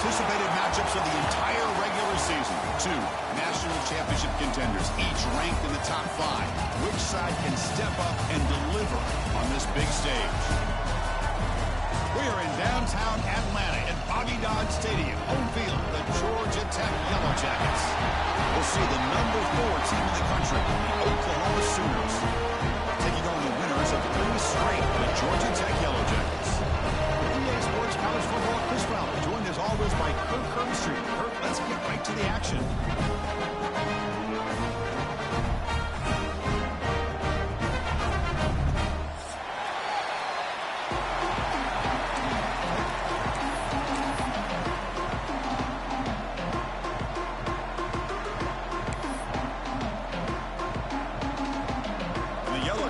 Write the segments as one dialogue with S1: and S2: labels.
S1: anticipated matchups of the entire regular season. Two national championship contenders, each ranked in the top 5. Which side can step up and deliver on this big stage? We are in downtown Atlanta at Bobby Dodd Stadium, home field, the Georgia Tech Yellow Jackets. We'll see the number 4 team in the country, the Oklahoma Sooners, taking on the winners of 3 straight, the Georgia Tech Yellow Jackets. EA Sports College Football, Chris Fowler, joined as always by Kirk Herbstreit. Kirk, let's get right to the action.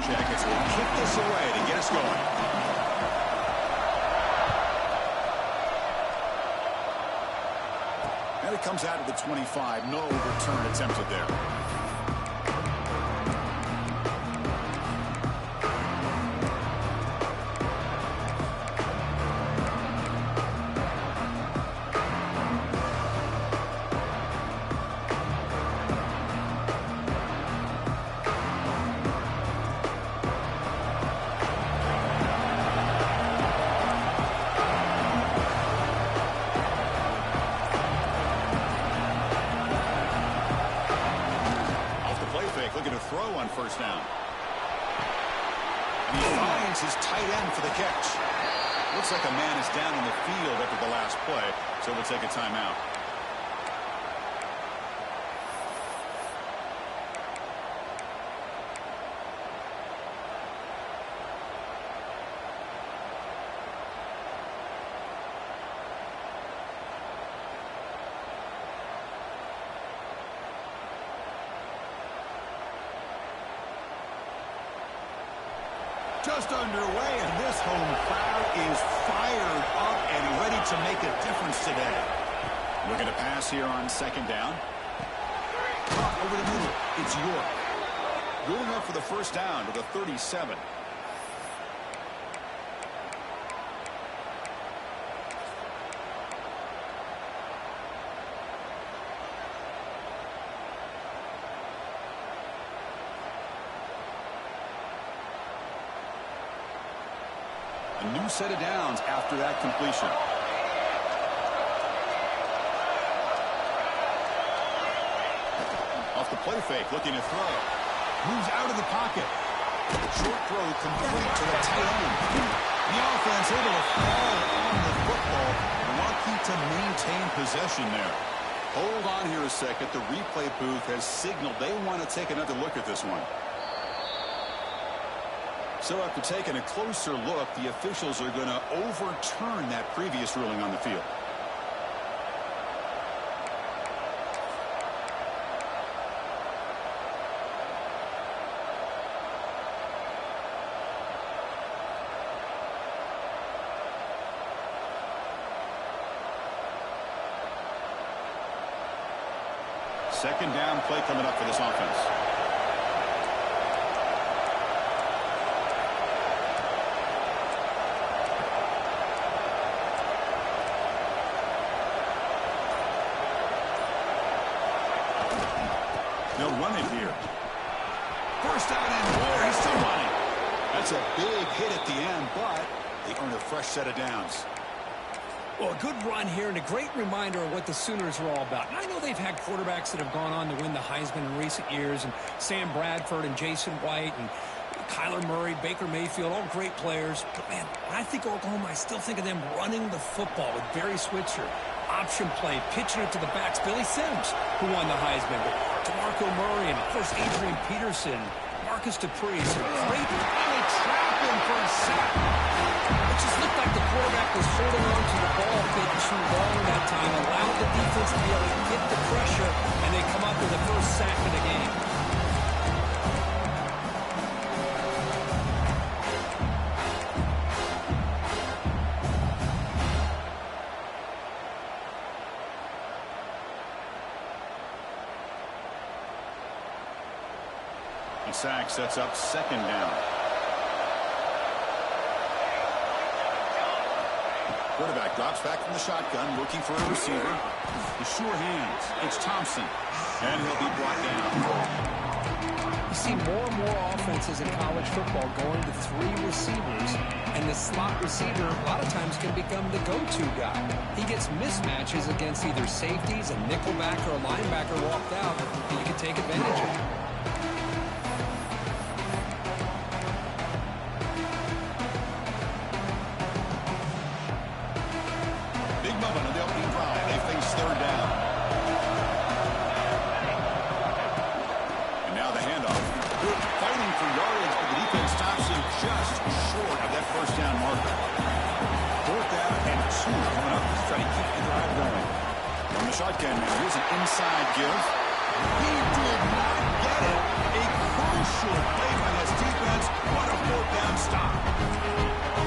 S1: Jackets will kick this away to get us going. And it comes out of the 25. No return attempted there. Looking to throw on first down. And he finds his tight end for the catch. Looks like a man is down in the field after the last play, so we'll take a timeout. Just underway, and this home crowd is fired up and ready to make a difference today. Looking to pass here on second down. Over the middle, it's York. Going up for the first down to the 37. A new set of downs after that completion. Off the play fake, looking to throw. Moves out of the pocket. Short throw complete to the tight end. The offense able to fall on the football. Lucky to maintain possession there. Hold on here a second. The replay booth has signaled they want to take another look at this one. So after taking a closer look, the officials are going to overturn that previous ruling on the field. Second down play coming up for this offense. They'll run it here. First down and more. He's still running. That's a big hit at the end, but they earn a fresh set of downs.
S2: Well, a good run here and a great reminder of what the Sooners are all about. And I know they've had quarterbacks that have gone on to win the Heisman in recent years, and Sam Bradford and Jason White and Kyler Murray, Baker Mayfield, all great players. But, man, when I think of Oklahoma, I still think of them running the football with Barry Switzer. Option play, pitching it to the backs. Billy Sims, who won the Heisman. DeMarco Murray and, of course, Adrian Peterson, Marcus Dupree. Some great, and they trap him for a sack. It just looked like the quarterback was holding on to the ball a bit too long that time, allowed the defense to be able to get the pressure, and they come up with the first sack of the game.
S1: The sack sets up second down. Quarterback drops back from the shotgun, looking for a receiver. The sure hands. It's Thompson. And he'll be brought down.
S2: You see more and more offenses in college football going to 3 receivers, and the slot receiver a lot of times can become the go-to guy. He gets mismatches against either safeties, a nickelback, or a linebacker walked out that you can take advantage of.
S1: Shotgun now. Here's an inside give. He did not get it. A crucial play by this defense. What a 4th-down stop.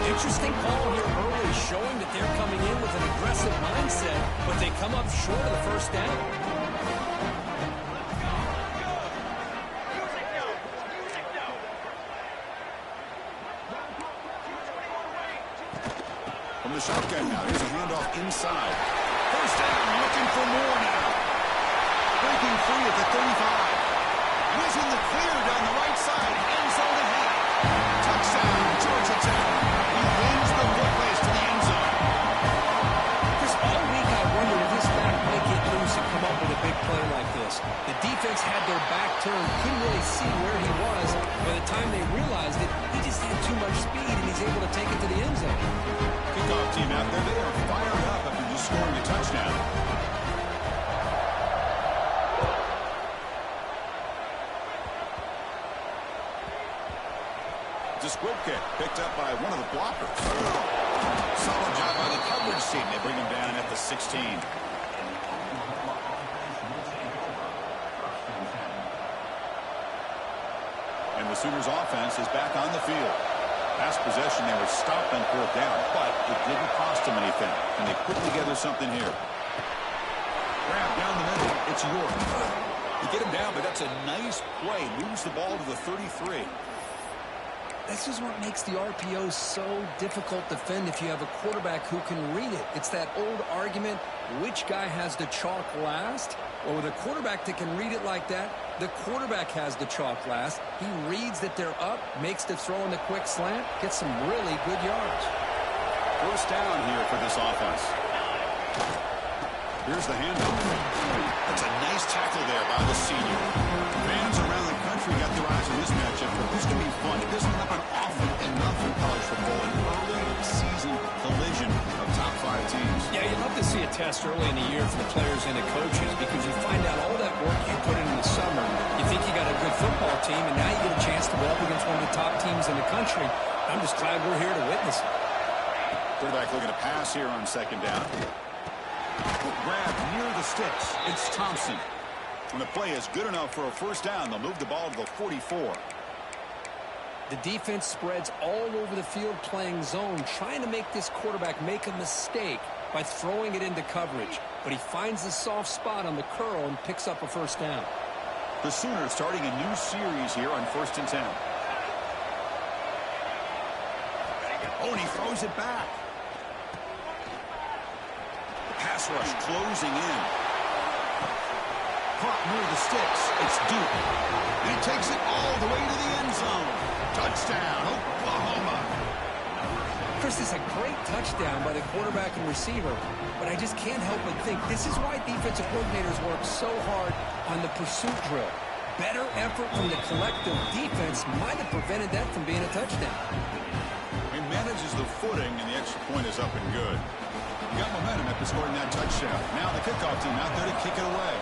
S2: Interesting call here early, showing that they're coming in with an aggressive mindset, but they come up short of the 1st down.
S1: From the shotgun now. Here's a handoff inside. 1st down, looking for more now. Breaking free at the 35. Whizzing the clear down the right side. End zone ahead. Touchdown, Georgia Tech. He wins the foot race to the end zone.
S2: Chris, all week I wondered if this back might get loose and come up with a big play like this. The defense had their back turned, couldn't really see where he was. By the time they realized it, he just had too much speed, and he's able to take it to the end zone.
S1: Kickoff team out there, they are fired up after just scoring a touchdown. It's a squib kick picked up by one of the blockers. Solid job by the coverage team. They bring him down at the 16. And the Sooners offense is back on the field. Last possession, they were stopped on 4th down, but it didn't cost them anything. And they put together something here. Grab down the middle. It's York. You get him down, but that's a nice play. Moves the ball to the 33.
S2: This is what makes the RPO so difficult to defend if you have a quarterback who can read it. It's that old argument, which guy has the chalk last? Well, with a quarterback that can read it like that, the quarterback has the chalk last. He reads that they're up, makes the throw in the quick slant, gets some really good yards.
S1: 1st down here for this offense. Here's the handoff. That's a nice tackle there by the senior. Fans around the country got their eyes on this matchup. This can be fun. It doesn't happen often enough in college football. An early season collision of top 5 teams.
S2: Yeah, you love to see a test early in the year for the players and the coaches because you find out all that work you put in the summer. You think you got a good football team, and now you get a chance to go up against one of the top teams in the country. I'm just glad we're here to witness it.
S1: Quarterback looking to pass here on 2nd down. Grab near the sticks. It's Thompson. When the play is good enough for a 1st down, they'll move the ball to the 44.
S2: The defense spreads all over the field playing zone, trying to make this quarterback make a mistake by throwing it into coverage. But he finds the soft spot on the curl and picks up a 1st down.
S1: The Sooners starting a new series here on 1st and 10. Oh, and he throws it back. Pass rush closing in. Caught near the sticks. It's Duke. He takes it all the way to the end zone. Touchdown, Oklahoma.
S2: Chris, this is a great touchdown by the quarterback and receiver, but I just can't help but think this is why defensive coordinators work so hard on the pursuit drill. Better effort from the collective defense might have prevented that from being a touchdown.
S1: He manages the footing, and the extra point is up and good. He got momentum after scoring that touchdown. Now the kickoff team out there to kick it away.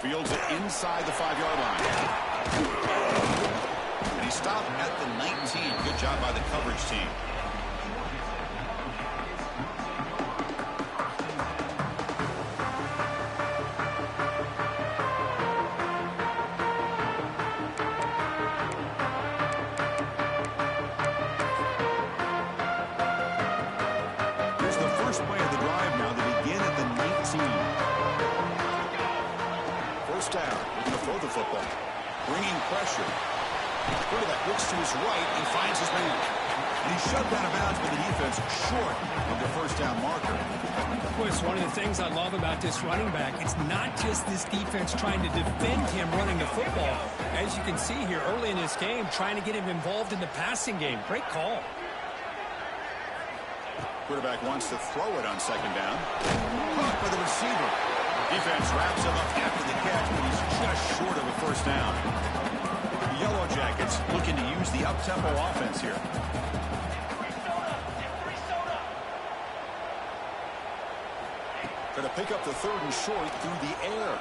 S1: Fields it inside the 5-yard line. And he stopped at the 19. Good job by the coverage team. Here's the first play of the drive now. They begin at the 19. First down, looking to throw the football. Bringing pressure. Quarterback looks to his right and finds his man. And he's shoved out of bounds by the defense short of the first down marker.
S2: Boy, it's one of the things I love about this running back. It's not just this defense trying to defend him running the football. As you can see here early in this game, trying to get him involved in the passing game. Great call.
S1: Quarterback wants to throw it on second down. Caught by the receiver. Defense wraps him up after the catch, but he's just short of a first down. The Yellow Jackets looking to use the up-tempo offense here. Going to pick up the third and short through the air.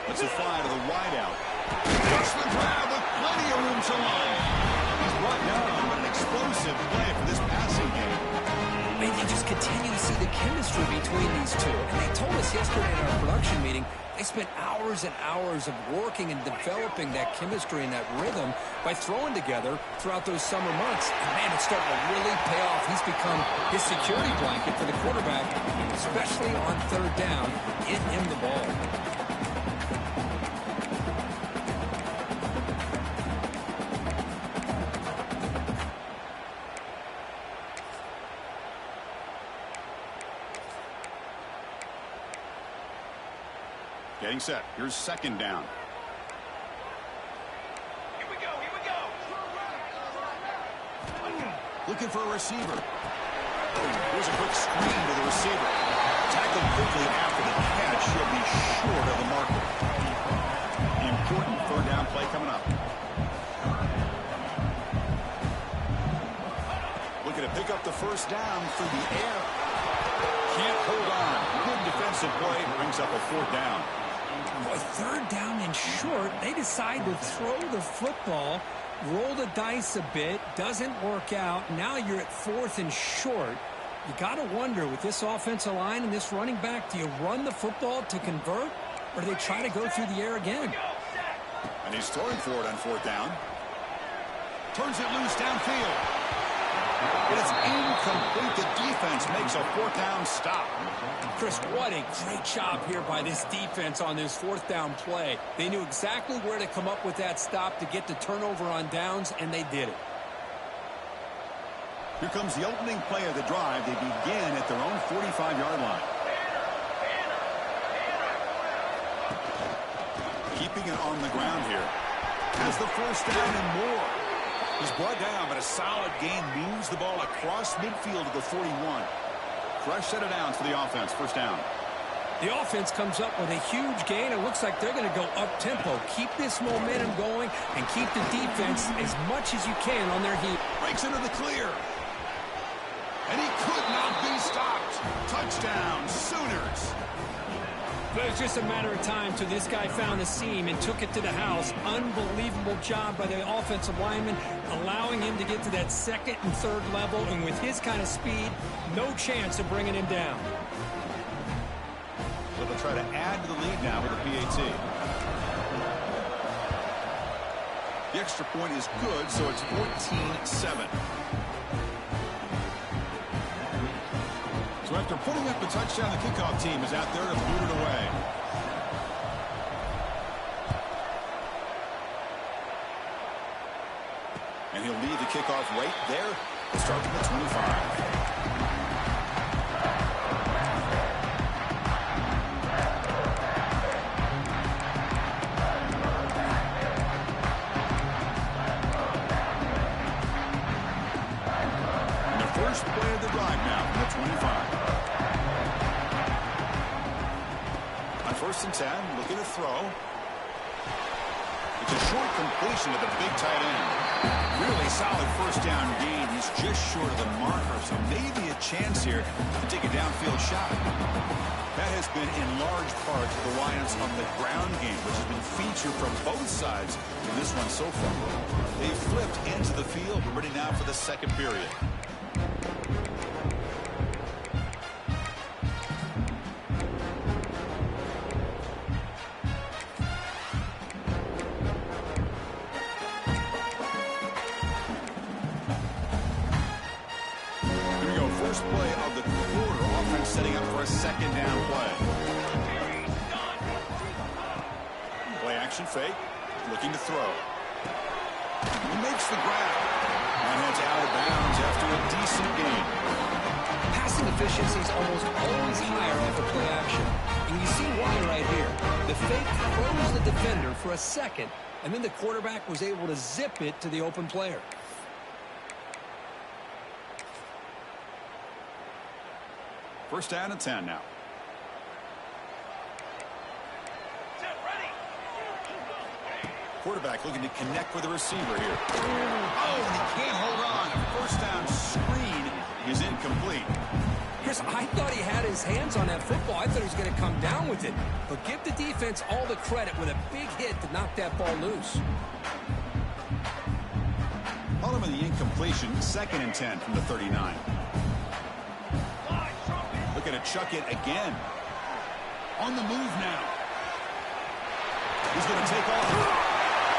S1: Let's it fly to the wideout. Takes the grab with plenty of room to run. He's brought down on an explosive play for this passing game.
S2: I mean, you just continue to see the chemistry between these two. And they told us yesterday in our production meeting, they spent hours and hours of working and developing that chemistry and that rhythm by throwing together throughout those summer months. And, man, it's starting to really pay off. He's become his security blanket for the quarterback, especially on third down. Get him the ball.
S1: Getting set. Here's second down.
S3: Here we go.
S1: Looking for a receiver. Here's a quick screen to the receiver. Tackled quickly after the catch. He'll be short of the marker. Important third down play coming up. Looking to pick up the first down through the air. Can't hold on. Good defensive play. Brings up a fourth down.
S2: Boy, third down and short, they decide to throw the football, roll the dice a bit, doesn't work out. Now you're at fourth and short. You got to wonder, with this offensive line and this running back, do you run the football to convert, or do they try to go through the air again?
S1: And he's throwing for it on fourth down. Turns it loose downfield. It is incomplete. The defense makes a fourth down stop.
S2: Chris, what a great job here by this defense on this fourth down play. They knew exactly where to come up with that stop to get the turnover on downs, and they did it.
S1: Here comes the opening play of the drive. They begin at their own 45-yard line. Keeping it on the ground here. Has the first down and more. He's brought down, but a solid gain moves the ball across midfield to the 41. Fresh set of downs for the offense. First down.
S2: The offense comes up with a huge gain. It looks like they're going to go up-tempo. Keep this momentum going and keep the defense as much as you can on their heat.
S1: Breaks into the clear. And he could not be stopped. Touchdown, Sooners.
S2: But it was just a matter of time till this guy found a seam and took it to the house. Unbelievable job by the offensive lineman, allowing him to get to that second and third level. And with his kind of speed, no chance of bringing him down.
S1: So they'll try to add to the lead now with the PAT. The extra point is good, so it's 14-7. So after putting up a touchdown, the kickoff team is out there to boot it away. And he'll lead the kickoff right there. We'll start from the 25. First play of the drive now from the 25. On first and 10, looking to throw. It's a short completion to the big tight end. Really solid first down gain. He's just short of the marker, so maybe a chance here to take a downfield shot. That has been in large part the reliance on the ground game, which has been featured from both sides in this one so far. They've flipped into the field. We're ready now for the second period. First play of the quarter. Offense setting up for a second down play. Play action fake. Looking to throw. He makes the grab. And heads out of bounds after a decent gain.
S2: Passing efficiency is almost always higher after play action. And you see why right here. The fake froze the defender for a second, and then the quarterback was able to zip it to the open player.
S1: First down and 10 now. Quarterback looking to connect with the receiver here. Oh, and he can't hold on. A first down screen is incomplete.
S2: Chris, I thought he had his hands on that football. I thought he was going to come down with it. But give the defense all the credit with a big hit to knock that ball loose.
S1: Following the incompletion, 2nd and 10 from the 39. Looking to chuck it again. On the move now. He's going to take off.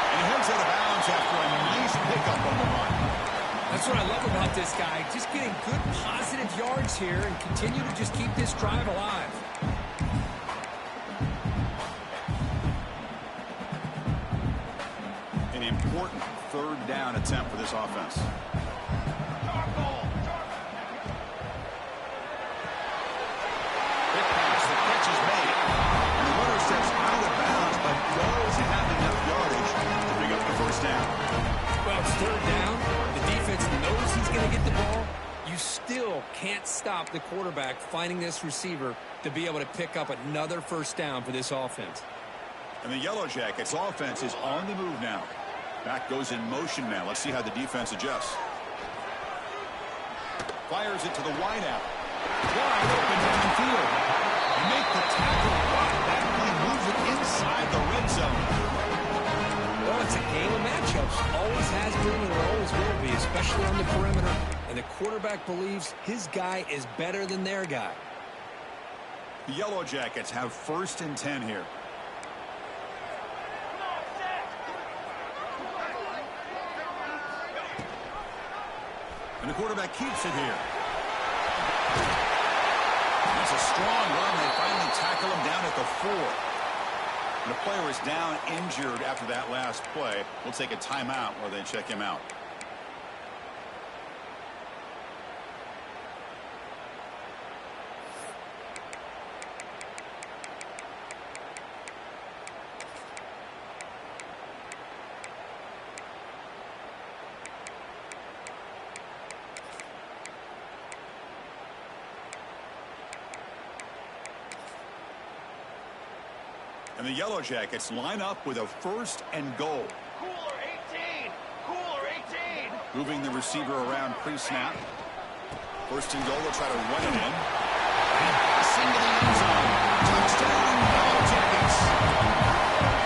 S1: And he heads out of bounds after a nice pickup on the run.
S2: That's what I love about this guy. Just getting good positive yards here and continue to just keep this drive alive.
S1: An important 3rd down attempt for this offense. Quick pass, the catch is made. And the runner steps out of bounds, but does have enough yardage to bring up the first down.
S2: Well, it's 3rd down. The defense knows he's going to get the ball. You still can't stop the quarterback finding this receiver to be able to pick up another first down for this offense.
S1: And the Yellow Jackets offense is on the move now. Back goes in motion now. Let's see how the defense adjusts. Fires it to the wideout. Wide open downfield. And make the tackle. That play moves it inside the red zone.
S2: Well, it's a game of matchups. Always has been and always will be, especially on the perimeter. And the quarterback believes his guy is better than their guy.
S1: The Yellow Jackets have 1st and 10 here. And the quarterback keeps it here. That's a strong run. They finally tackle him down at the 4. And the player is down injured after that last play. We'll take a timeout while they check him out. And the Yellow Jackets line up with a 1st and goal.
S3: Cooler 18! Cooler 18!
S1: Moving the receiver around pre-snap. 1st and goal, they'll try to run it in. And passing to the end zone. Touchdown, Yellow Jackets.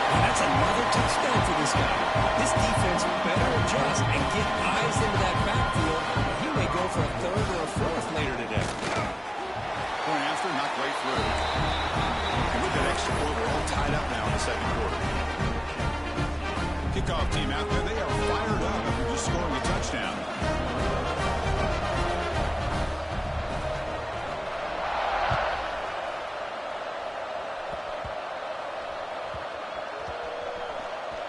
S2: Well, that's another touchdown for this guy. This defense better adjust and get eyes into that backfield. He may go for a 3rd or a 4th later today.
S1: Point after, not great through. And with that extra point, we're all tied up now in the 2nd quarter. Kickoff team out there, they are fired up after just scoring a touchdown.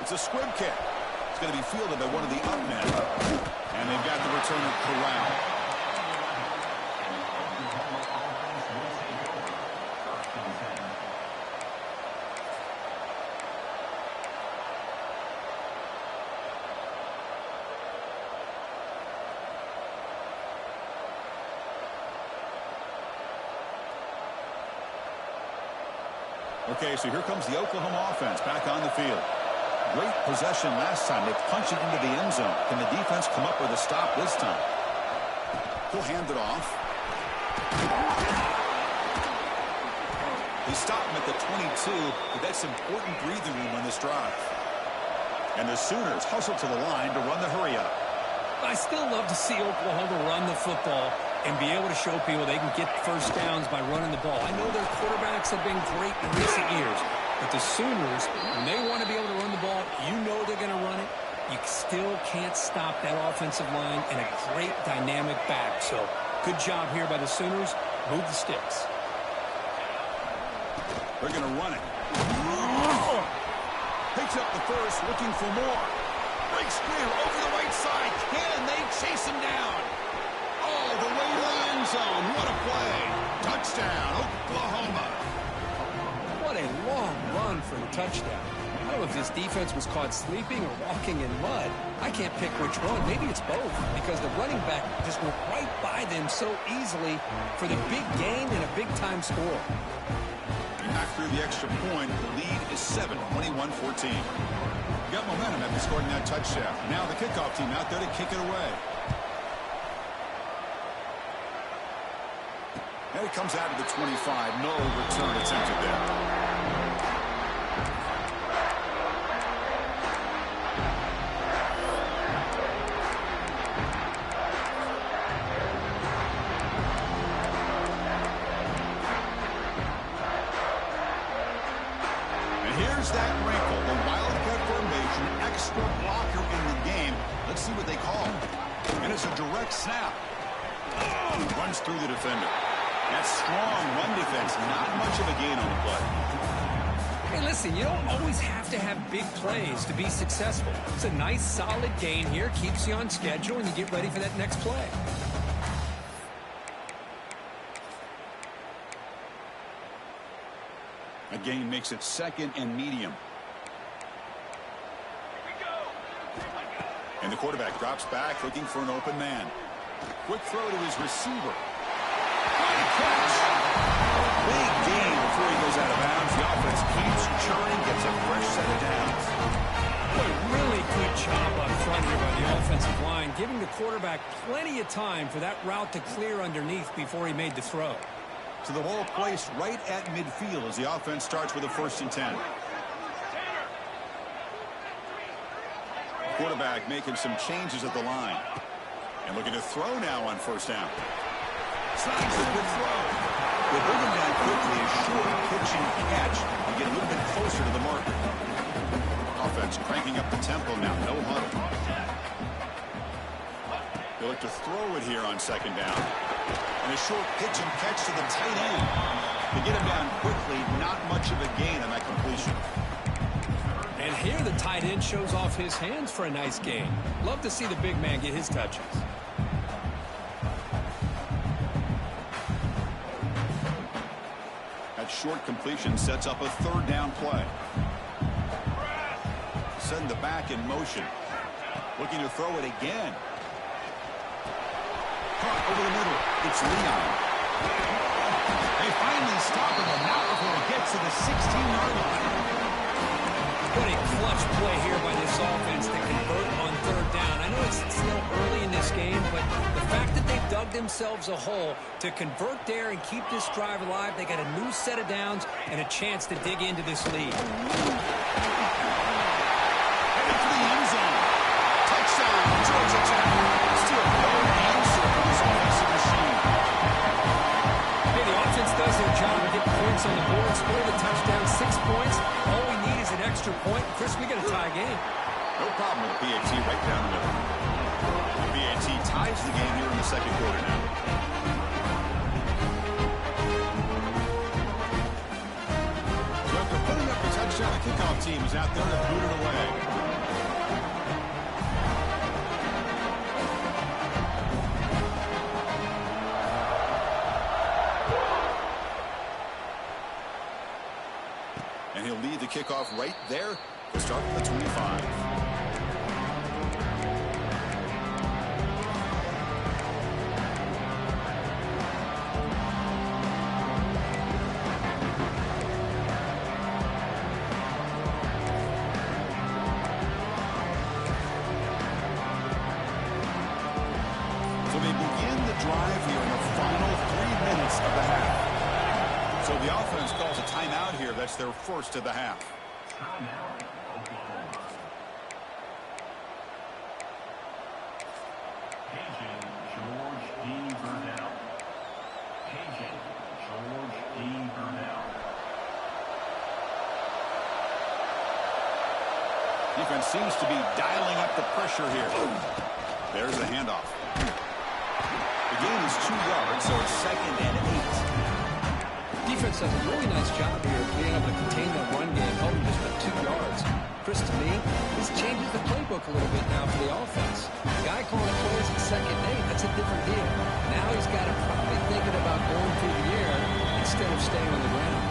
S1: It's a squib kick. It's going to be fielded by one of the up men. And they've got the returner corralled. Okay, so here comes the Oklahoma offense back on the field. Great possession last time. They punched it into the end zone. Can the defense come up with a stop this time? He'll hand it off. He stopped him at the 22, but that's important breathing room on this drive. And the Sooners hustle to the line to run the hurry up.
S2: I still love to see Oklahoma run the football and be able to show people they can get first downs by running the ball. I know their quarterbacks have been great in recent years, but the Sooners, when they want to be able to run the ball, you know they're going to run it. You still can't stop that offensive line and a great dynamic back. So good job here by the Sooners. Move the sticks.
S1: They're going to run it. Picks up the first, looking for more. Big spear over the right side. Can they chase him down? All the way to the end zone. What a play. Touchdown, Oklahoma.
S2: What a long run for the touchdown. I don't know if this defense was caught sleeping or walking in mud. I can't pick which one. Maybe it's both, because the running back just went right by them so easily for the big gain and a big-time score.
S1: Back through the extra point. The lead is 7, 21-14. Got momentum after scoring that touchdown. Now the kickoff team out there to kick it away. And it comes out to the 25. No return attempted there. Here's that wrinkle, the Wildcat formation, extra blocker in the game. Let's see what they call. And it's a direct snap. Runs through the defender. That strong run defense, not much of a gain on the play.
S2: Hey, listen, you don't always have to have big plays to be successful. It's a nice, solid gain here, keeps you on schedule, and you get ready for that next play.
S1: A gain makes it 2nd and medium. And the quarterback drops back, looking for an open man. Quick throw to his receiver. Good catch. Big gain before he goes out of bounds. The offense keeps churning, gets a fresh set of downs.
S2: Boy, really good job up front here by the offensive line, giving the quarterback plenty of time for that route to clear underneath before he made the throw.
S1: So the ball placed right at midfield as the offense starts with a 1st and 10. Quarterback making some changes at the line. And looking to throw now on 1st down. Slides a good throw. They bring him down quickly, a short pitching catch, and get a little bit closer to the marker. Offense cranking up the tempo now, no huddle. They look to throw it here on 2nd down. And a short pitch and catch to the tight end. They get him down quickly, not much of a gain on that completion.
S2: And here the tight end shows off his hands for a nice gain. Love to see the big man get his touches.
S1: That short completion sets up a 3rd down play. Send the back in motion. Looking to throw it again. Caught over the middle. It's Leon. They finally stop him, but not before it gets to the 16-yard line.
S2: What a clutch play here by this offense to convert on 3rd down. I know it's still early in this game, but the fact that they dug themselves a hole to convert there and keep this drive alive, they got a new set of downs and a chance to dig into this lead.
S1: Headed for the end zone. Touchdown, Georgia Tech. Still no answer for this offensive machine.
S2: Hey, the offense does their job to get points on the board, score the touchdown, 6 points. All we need is an extra point. Chris, we got a tie game.
S1: No problem with BAT right down the middle. BAT ties the game here in the 2nd quarter now. So after putting up the touchdown, the kickoff team is out there to boot it away. And he'll lead the kickoff right there to start the 25. So they begin the drive here in the final 3 minutes of the half. So the offense calls a timeout here. That's their 1st of the half. Defense seems to be dialing up the pressure here. There's the handoff. The gain is 2 yards, so it's 2nd and 8.
S2: defense does a really nice job here of being able to contain that run game, holding just about 2 yards. Chris, to me, this changes the playbook a little bit now for the offense. The guy calling plays at second and 8, that's a different deal. Now he's got to probably thinking about going through the air instead of staying on the ground.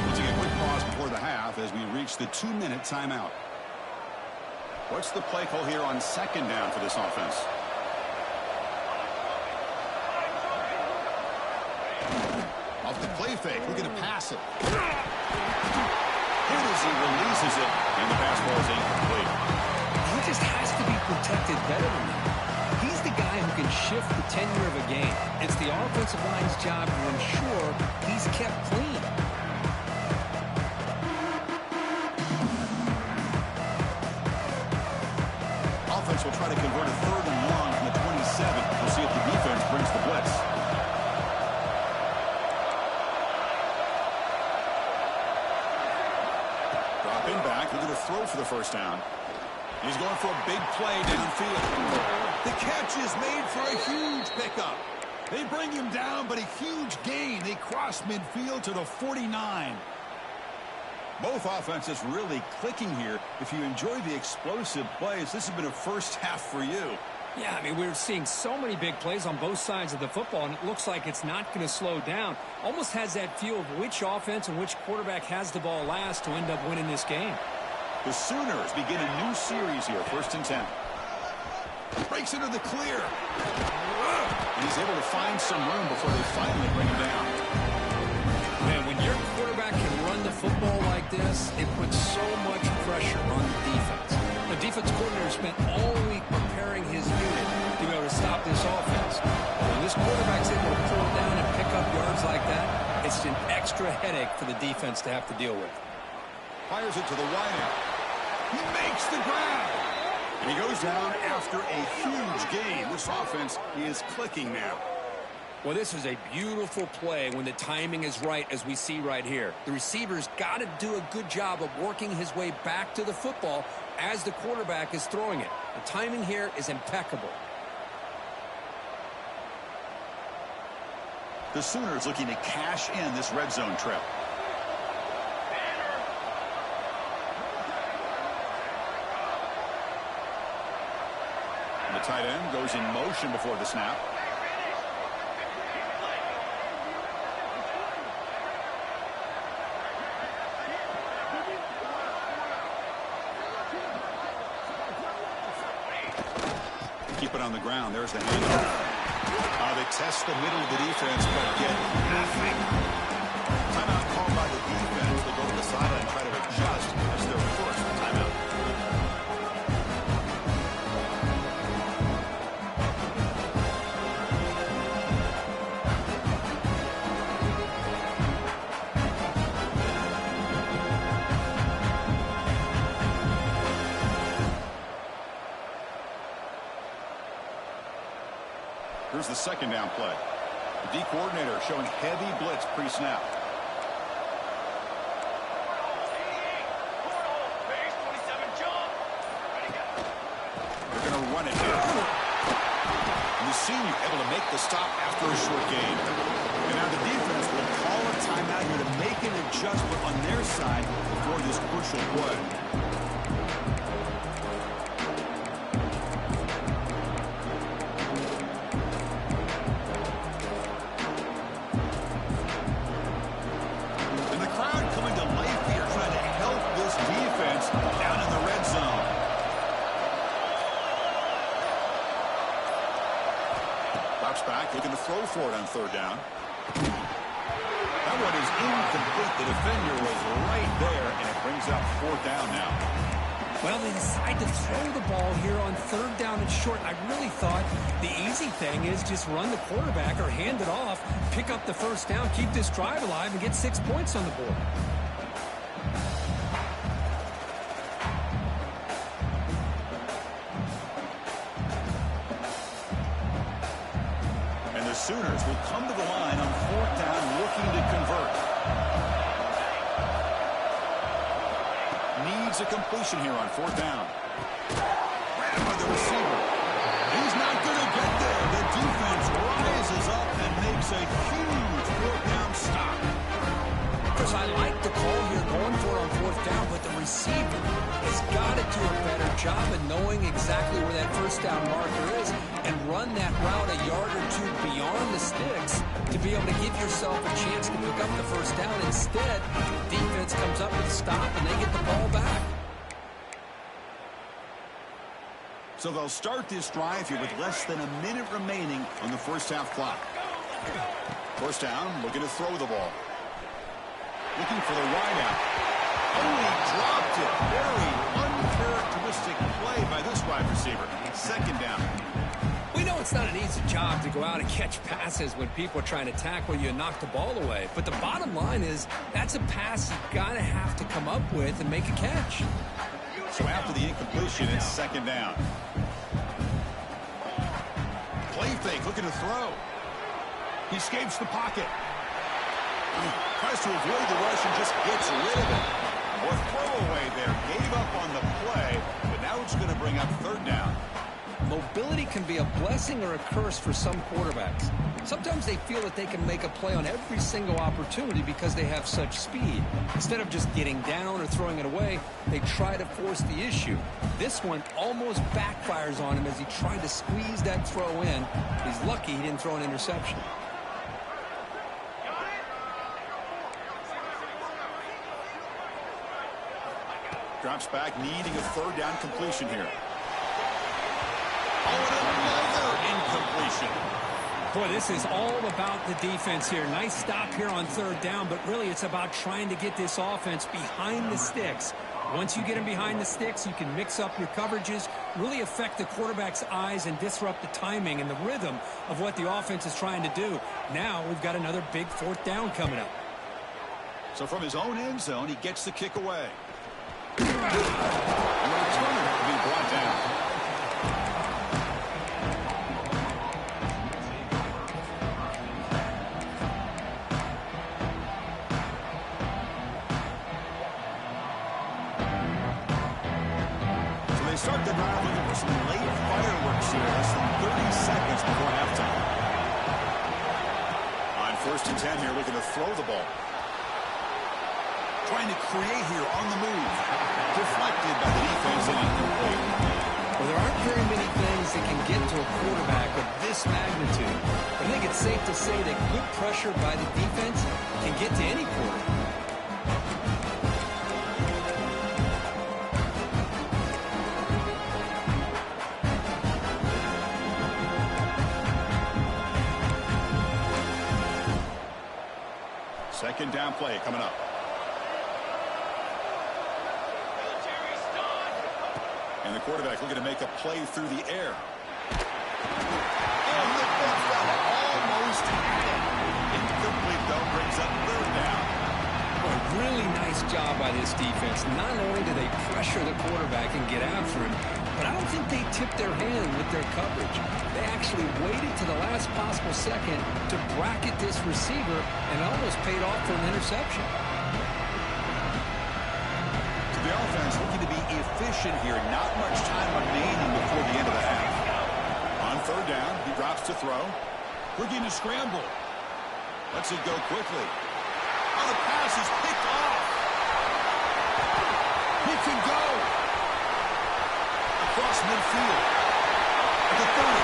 S1: We'll take a quick pause before the half as we reach the 2-minute timeout. What's the play call here on second down for this offense? Off the play fake, we're going to pass it. Here as he releases it, and the pass ball is incomplete.
S2: He just has to be protected better than that. He's the guy who can shift the tenure of a game. It's the offensive line's job to ensure he's kept clean.
S1: Offense will try to convert a 3rd and long from the 27. We'll see if the defense brings the blitz. Dropping back, looking to throw for the first down. He's going for a big play downfield.
S4: The catch is made for a huge pickup. They bring him down, but a huge gain. They cross midfield to the 49.
S1: Both offenses really clicking here. If you enjoy the explosive plays, this has been a first half for you.
S2: Yeah, I mean, we're seeing so many big plays on both sides of the football, and it looks like it's not going to slow down. Almost has that feel of which offense and which quarterback has the ball last to end up winning this game.
S1: The Sooners begin a new series here, 1st and 10.
S4: Breaks into the clear.
S1: And he's able to find some room before they finally bring him down.
S2: Man, when your quarterback can run the football like this, it puts so much pressure on the defense. The defense coordinator spent all week preparing his unit to be able to stop this offense. When this quarterback's able to pull down and pick up yards like that, it's an extra headache for the defense to have to deal with.
S1: Fires it to the wideout.
S4: He makes the grab.
S1: And he goes down after a huge gain. This offense is clicking now.
S2: Well, this is a beautiful play when the timing is right, as we see right here. The receiver's got to do a good job of working his way back to the football as the quarterback is throwing it. The timing here is impeccable.
S1: The Sooners looking to cash in this red zone trip. And the tight end goes in motion before the snap. Keep it on the ground. There's the handoff. They test the middle of the defense, but get nothing. Timeout called by the defense. They go to the sideline and try to adjust. That's their first timeout. Here's the second down play. The D coordinator showing heavy blitz pre-snap. They're going to run it here. And the senior able to make the stop after a short gain. And now the defense will call a timeout here to make an adjustment on their side before this crucial play. Back, looking to throw for it on third down. That one is incomplete. The defender was right there, and it brings up fourth down now.
S2: Well, they decide to throw the ball here on third down and short. I really thought the easy thing is just run the quarterback or hand it off, pick up the first down, keep this drive alive, and get 6 points on the board.
S1: Sooners will come to the line on fourth down, looking to convert. Needs a completion here on fourth down. Grab by the receiver. He's not going to get there. The defense rises up and makes a huge fourth down stop.
S2: course, I like the call here going for it on fourth down, but the receiver has got to do a better job of knowing exactly where that first down marker is and run that route a yard or two beyond the sticks to be able to give yourself a chance to pick up the first down. Instead, defense comes up with a stop, and they get the ball back.
S1: So they'll start this drive here with less than a minute remaining on the first half clock. First down, looking to throw the ball. Looking for the wide out. Oh, he dropped it. Very uncharacteristic play by this wide receiver. Second down.
S2: We know it's not an easy job to go out and catch passes when people are trying to tackle you and knock the ball away. But the bottom line is that's a pass you've got to have to come up with and make a catch.
S1: So after the incompletion, it's second down. Play fake, looking to throw.
S4: He escapes the pocket.
S1: Tries to avoid the rush and just gets rid of it. Or throwaway there. Gave up on the play, but now it's going to bring up third down.
S2: Mobility can be a blessing or a curse for some quarterbacks. Sometimes they feel that they can make a play on every single opportunity because they have such speed. Instead of just getting down or throwing it away, they try to force the issue. This one almost backfires on him as he tried to squeeze that throw in. He's lucky he didn't throw an interception.
S1: Drops back, needing a third down completion here. Oh, and another incompletion.
S2: Boy, this is all about the defense here. Nice stop here on third down, but really it's about trying to get this offense behind the sticks. Once you get them behind the sticks, you can mix up your coverages, really affect the quarterback's eyes and disrupt the timing and the rhythm of what the offense is trying to do. Now we've got another big fourth down coming up.
S1: So from his own end zone, he gets the kick away. And the returner to be brought down. So they start the drive looking for some late fireworks here, less than 30 seconds before halftime. On 1st and 10 here, looking to throw the ball. Trying to create here on the move. Deflected by the defense and incomplete.
S2: Well, there aren't very many things that can get to a quarterback of this magnitude. I think it's safe to say that good pressure by the defense can get to any quarterback.
S1: Second down play coming up. And the quarterback looking to make a play through the air. And the football almost had it. Incomplete, though, brings up third down.
S2: Boy, really nice job by this defense. Not only do they pressure the quarterback and get after him, but I don't think they tipped their hand with their coverage. They actually waited to the last possible second to bracket this receiver, and it almost paid off for an interception.
S1: The offense looking to be efficient here. Not much time remaining before the end of the half. On third down, he drops to throw.
S4: Looking to scramble.
S1: Lets it go quickly. Oh, the pass is picked off.
S4: He can go.
S1: Across midfield. At the 30.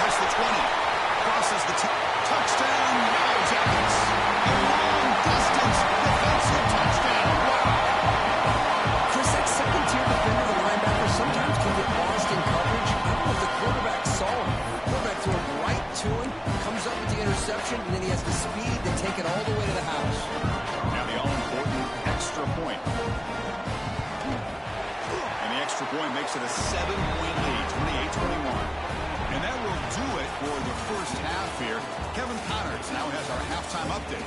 S1: Past the 20. Crosses the touchdown. Now Jackets. A long distance defensive touchdown. Wow.
S2: Second-tier defender, the linebacker, sometimes can get lost in coverage. I don't know if the quarterback saw him. The quarterback threw it right to him, comes up with the interception, and then he has the speed to take it all the way to the house.
S1: Now the all-important extra point. And the extra point makes it a 7-point lead, 28-21. And that will do it for the first half here. Kevin Connors now has our halftime update.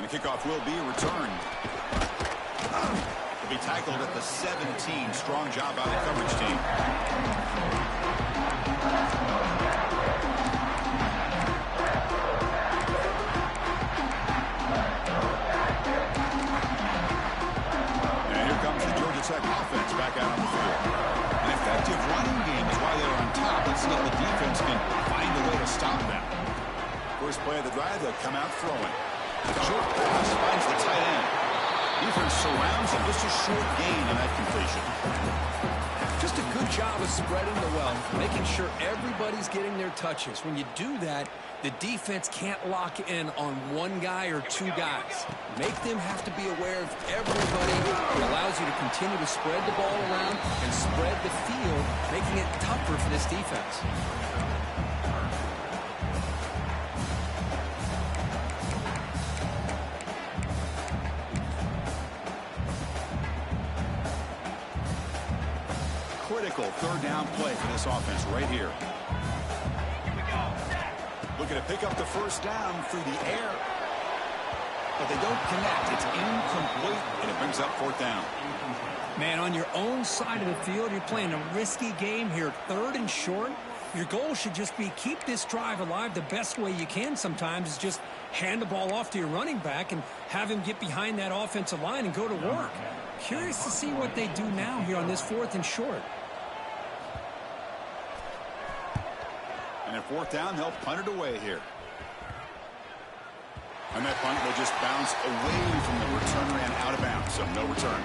S1: And the kickoff will be returned. He'll be tackled at the 17. Strong job by the coverage team. And here comes the Georgia Tech offense back out on the field. An effective running game is why they're on top. Let's see if the defense can find a way to stop them. First play of the drive, they'll come out throwing. Short pass finds the tight end. Defense surrounds him. Just a short gain on that completion.
S2: Just a good job of spreading the wealth, making sure everybody's getting their touches. When you do that, the defense can't lock in on one guy or two guys. Make them have to be aware of everybody. It allows you to continue to spread the ball around and spread the field, making it tougher for this defense.
S1: Critical third down play for this offense right here. Looking to pick up the first down through the air. But they don't connect. It's incomplete, and it brings up fourth down.
S2: Man, on your own side of the field, you're playing a risky game here. Third and short. Your goal should just be keep this drive alive. The best way you can sometimes is just hand the ball off to your running back and have him get behind that offensive line and go to work. Curious to see what they do now here on this fourth and short.
S1: And at fourth down, they'll punt it away here. And that punt will just bounce away from the returner and out of bounds, so no return.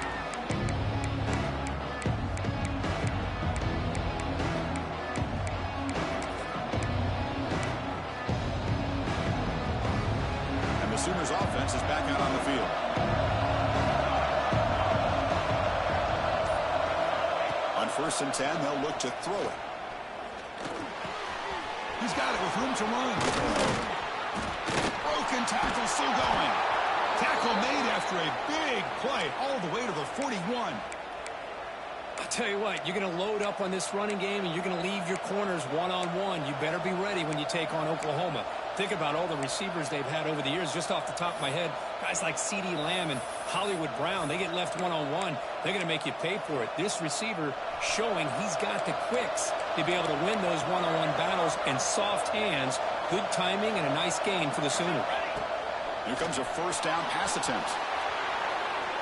S1: And the Sooners offense is back out on the field. On 1st and 10, they'll look to throw it.
S4: He's got it with room to run. Broken tackle, still going. Tackle made after a big play all the way to the 41.
S2: I'll tell you what, you're going to load up on this running game and you're going to leave your corners one-on-one. You better be ready when you take on Oklahoma. Think about all the receivers they've had over the years. Just off the top of my head, guys like CeeDee Lamb and Hollywood Brown, they get left one-on-one. They're going to make you pay for it. This receiver showing he's got the quicks to be able to win those one-on-one battles, and soft hands, good timing, and a nice gain for the Sooners.
S1: Here comes a first down pass attempt.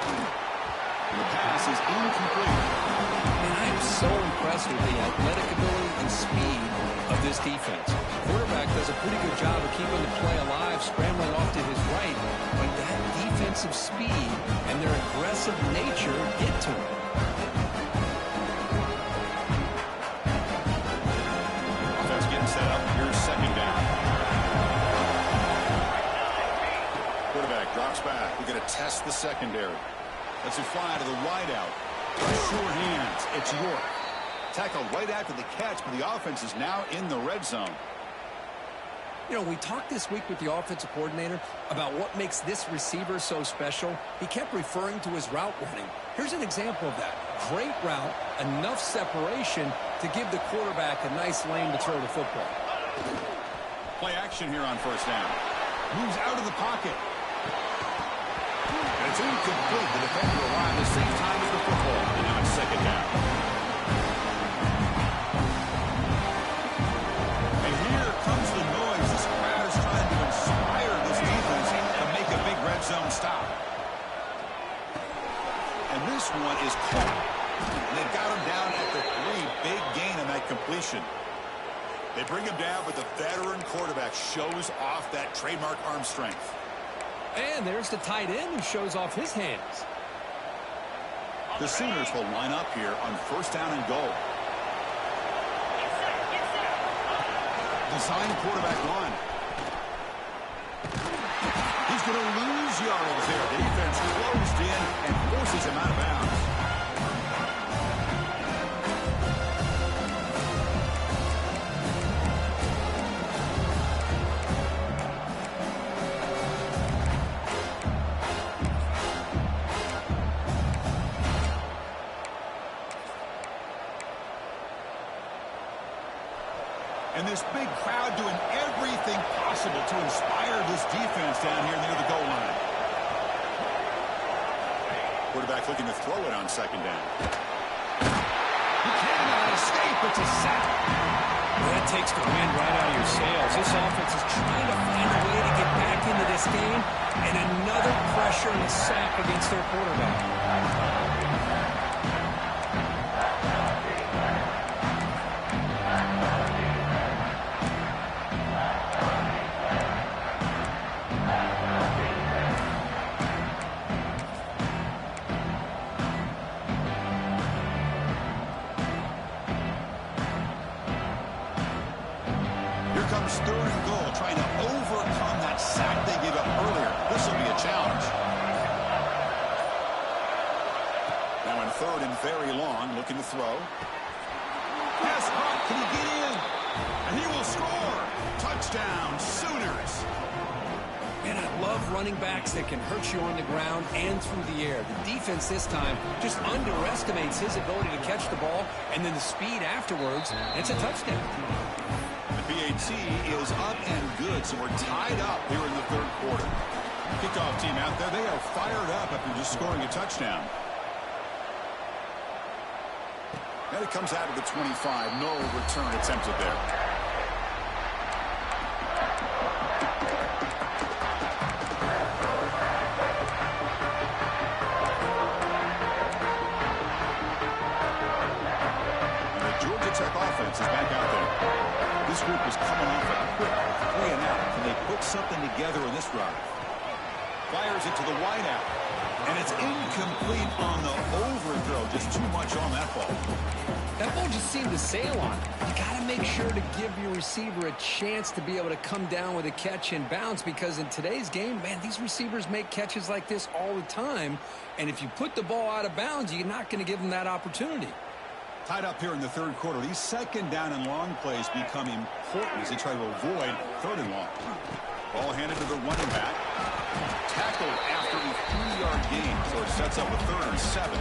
S1: And the pass is incomplete.
S2: And I am so impressed with the athletic ability and speed of this defense. Quarterback does a pretty good job of keeping the play alive, scrambling off to his right, but that defensive speed and their aggressive nature get to him.
S1: Offense getting set up. Here's second down. Quarterback drops back. We're going to test the secondary. Let's it fly to the wideout. Short hands. It's York. Tackled right after the catch, but the offense is now in the red zone.
S2: You know, we talked this week with the offensive coordinator about what makes this receiver so special. He kept referring to his route running. Here's an example of that. Great route, enough separation to give the quarterback a nice lane to throw the football.
S1: Play action here on first down.
S4: Moves out of the pocket.
S1: And it's incomplete. The defender arrived the same time as the football. And now it's second down. And here comes the noise. This crowd is trying to inspire this defense to make a big red zone stop. And this one is caught. And they've got him down at the 3. Big gain on that completion. They bring him down, but the veteran quarterback shows off that trademark arm strength.
S2: And there's the tight end who shows off his hands.
S1: The Sooners will line up here on first down and goal. Design quarterback run. He's going to lose yards there. The defense closed in and forces him out of bounds. And this big crowd doing everything possible to inspire this defense down here near the goal line. Quarterback looking to throw it on second down.
S4: He cannot escape. It's a sack.
S2: Well, that takes the wind right out of your sails. This offense is trying to find a way to get back into this game, and another pressure and a sack against their quarterback.
S1: Comes third and goal, trying to overcome that sack they gave up earlier. This will be a challenge. Now in third and very long, looking to throw.
S4: Pass caught. Can he get in? And he will score. Touchdown, Sooners.
S2: Man, I love running backs that can hurt you on the ground and through the air. The defense this time just underestimates his ability to catch the ball, and then the speed afterwards, and it's a touchdown.
S1: BAT is up and good, so we're tied up here in the third quarter. Kickoff team out there, they are fired up after just scoring a touchdown. And it comes out of the 25. No return attempted there. And the Georgia Tech offense is back out there. This group is coming off a quick 3 and out. Can they put something together in this drive? Fires it to the wideout. And it's incomplete on the overthrow. Just too much on that ball.
S2: That ball just seemed to sail on it. You got to make sure to give your receiver a chance to be able to come down with a catch and bounce, because in today's game, man, these receivers make catches like this all the time. And if you put the ball out of bounds, you're not going to give them that opportunity.
S1: Tied up here in the third quarter. These second down and long plays become important as they try to avoid third and long. Ball handed to the running back. Tackled after a 3-yard gain, so it sets up a 3rd and 7.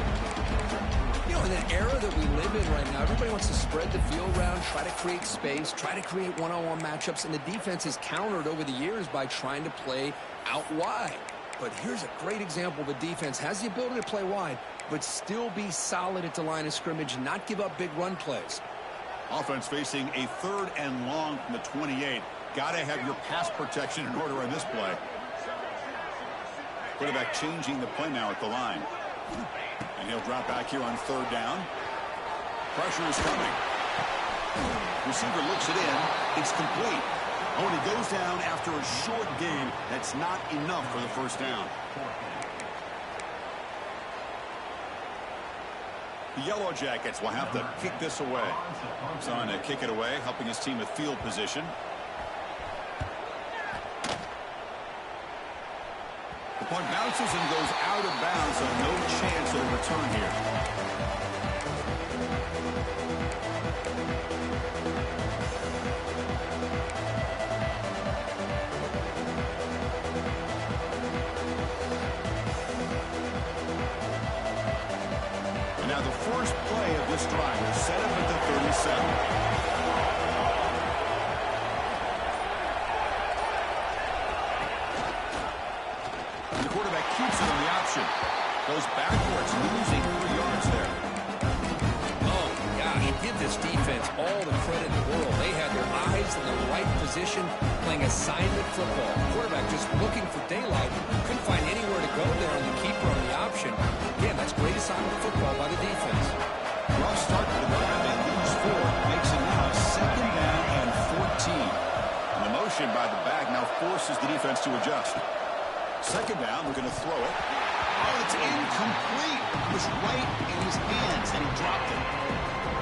S2: You know, in the era that we live in right now, everybody wants to spread the field around, try to create space, try to create one-on-one matchups, and the defense is countered over the years by trying to play out wide. But here's a great example. The defense has the ability to play wide, but still be solid at the line of scrimmage, not give up big run plays.
S1: Offense facing a 3rd and long from the 28. Got to have your pass protection in order on this play. Quarterback changing the play now at the line. And he'll drop back here on 3rd down. Pressure is coming. Receiver looks it in. It's complete. Oh, and he goes down after a short gain. That's not enough for the first down. The Yellow Jackets will have to kick this away. He's on to kick it away, helping his team with field position. The punt bounces and goes out of bounds, so no chance of a return here. Now the first play of this drive is set up at the 37. And the quarterback keeps it on the option. Goes backwards, losing 3 yards there.
S2: Oh, gosh, give this defense all the credit in the world. They had their eyes in the right position, playing assignment football. The quarterback just looking for daylight. Couldn't find anywhere to go there on the keeper on the option. Again, that's great assignment football by the defense.
S1: Rough start to the drive. They lose 4. Makes it now a 2nd down and 14. And the motion by the back now forces the defense to adjust. 2nd down, we're going to throw it.
S4: Oh, it's incomplete. It was right in his hands, and he dropped it.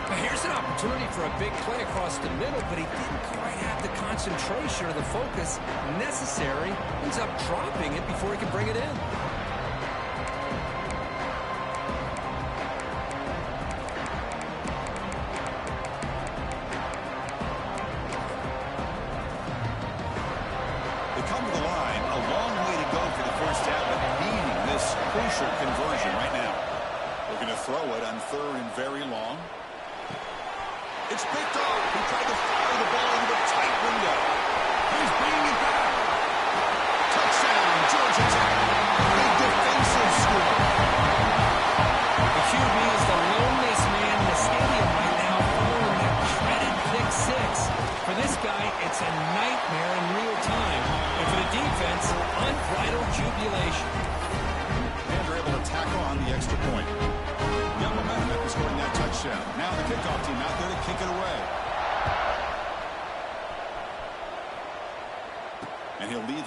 S2: Now here's an opportunity for a big play across the middle, but he didn't quite have the concentration or the focus necessary. Ends up dropping it before he can bring it in.
S1: They come to the line. A long way to go for the first half, but needing this crucial conversion right now. We're going to throw it on 3rd and very long. It's picked off. He tried to fire the ball into a tight window. He's bringing it back. Touchdown, Georgia Tech. Big defensive score.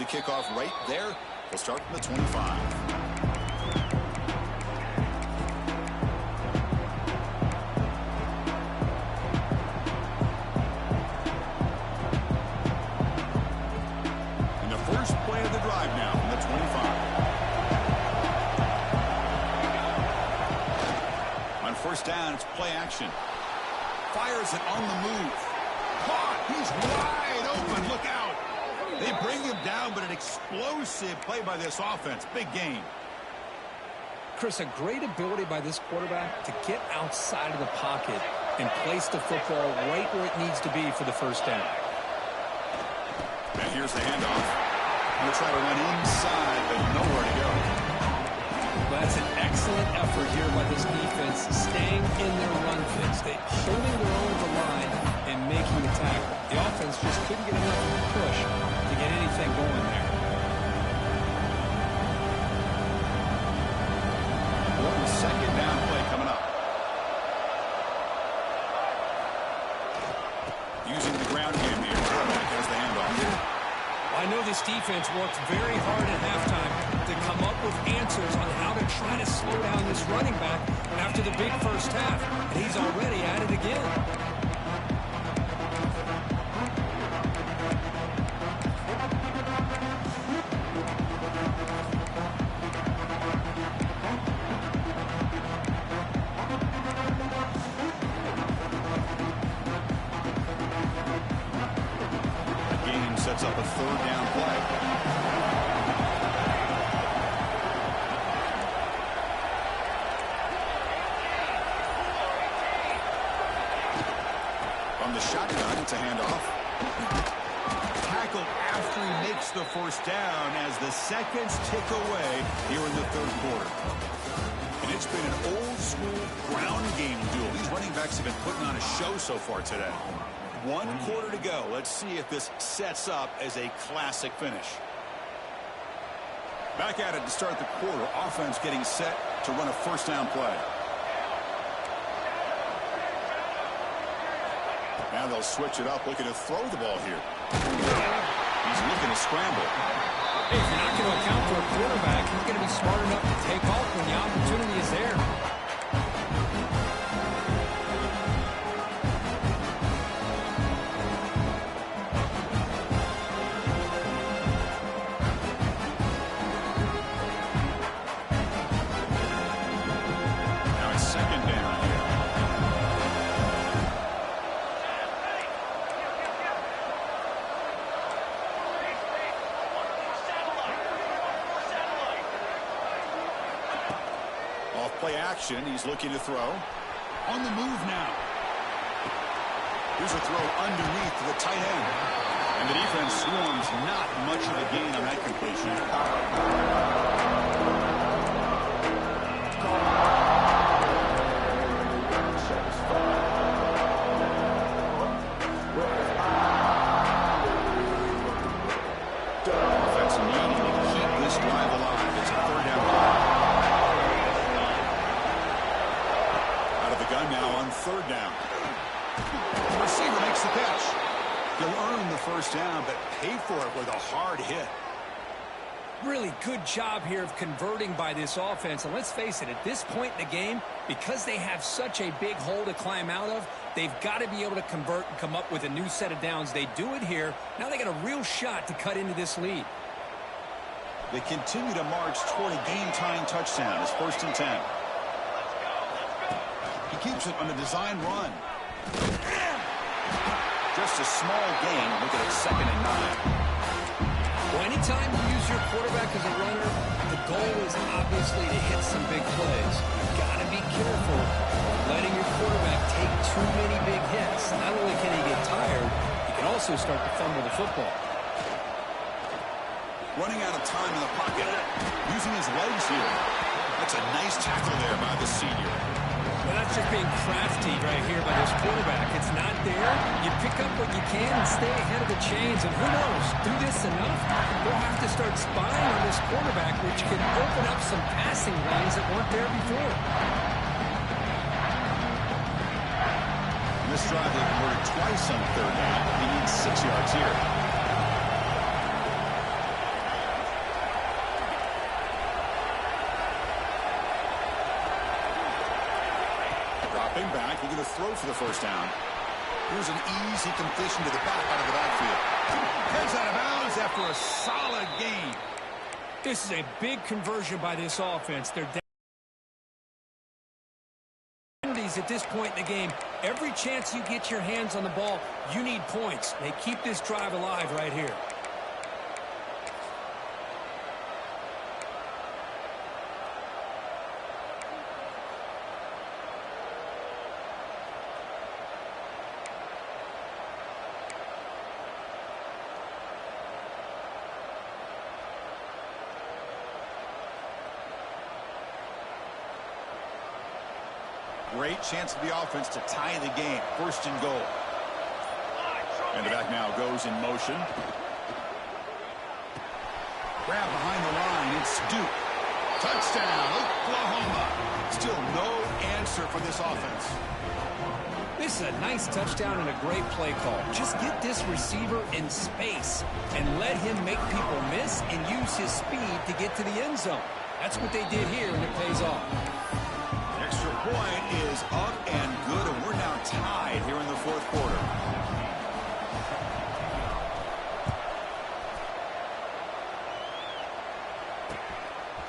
S1: the kickoff right there. We'll start from the 25. First play of the drive now from the 25. On first down, it's play action. Fires it on the move. Caught. He's wide open. Look out. They bring him down, but an explosive play by this offense. Big gain.
S2: Chris, a great ability by this quarterback to get outside of the pocket and place the football right where it needs to be for the first down.
S1: And here's the handoff. We'll try to run inside, but nowhere to go.
S2: Well, that's an excellent effort here by this defense, staying in their run fix. They holding their own the line and making the tackle. The offense just couldn't get enough of a push to get anything going there.
S1: One second down play coming up. Using the ground game here. Quarterback has the handoff here.
S2: I know this defense worked very hard at halftime to come up with answers on how to try to slow down this running back after the big first half, and he's already at it again.
S1: Sets up a third down play. On the shotgun, it's a handoff. Tackled after he makes the first down as the seconds tick away here in the third quarter. And it's been an old-school ground game duel. These running backs have been putting on a show so far today. 1 quarter to go. Let's see if this sets up as a classic finish. Back at it to start the quarter. Offense getting set to run a first down play. Now they'll switch it up, looking to throw the ball here. He's looking to scramble.
S2: Hey, if you're not going to account for a quarterback, he's going to be smart enough to take off when the opportunity is there.
S1: Play action. He's looking to throw. On the move now. Here's a throw underneath to the tight end. And the defense swarms. Not much of a gain on that completion. Offense needing to keep this drive alive. It's a third down play. Gun now on third down. The receiver makes the catch. He'll earn the first down, but pay for it with a hard hit.
S2: Really good job here of converting by this offense. And let's face it, at this point in the game, because they have such a big hole to climb out of, they've got to be able to convert and come up with a new set of downs. They do it here. Now they got a real shot to cut into this lead.
S1: They continue to march toward a game-tying touchdown. It's 1st and 10. He keeps it on a design run. Just a small gain. Look at it, 2nd and 9.
S2: Well, anytime you use your quarterback as a runner, the goal is obviously to hit some big plays. You've got to be careful letting your quarterback take too many big hits. Not only can he get tired, he can also start to fumble the football.
S1: Running out of time in the pocket. Using his legs here. That's a nice tackle there by the senior.
S2: Well, that's just being crafty right here by this quarterback. It's not there. You pick up what you can and stay ahead of the chains. And who knows, do this enough, we'll have to start spying on this quarterback, which can open up some passing lanes that weren't there before.
S1: This drive, they converted twice on third down. He needs 6 yards here. looking to throw for the first down. Here's an easy completion to the back out of the backfield.
S4: Heads out of bounds after a solid gain.
S2: This is a big conversion by this offense. They're at this point in the game. Every chance you get your hands on the ball, you need points. They keep this drive alive right here.
S1: Great chance for the offense to tie the game. First and goal. And the back now goes in motion. Grab behind the line. It's Duke. Touchdown, Oklahoma. Still no answer for this offense.
S2: This is a nice touchdown and a great play call. Just get this receiver in space and let him make people miss and use his speed to get to the end zone. That's what they did here, and it pays off.
S1: Extra point is up and good, and we're now tied here in the fourth quarter.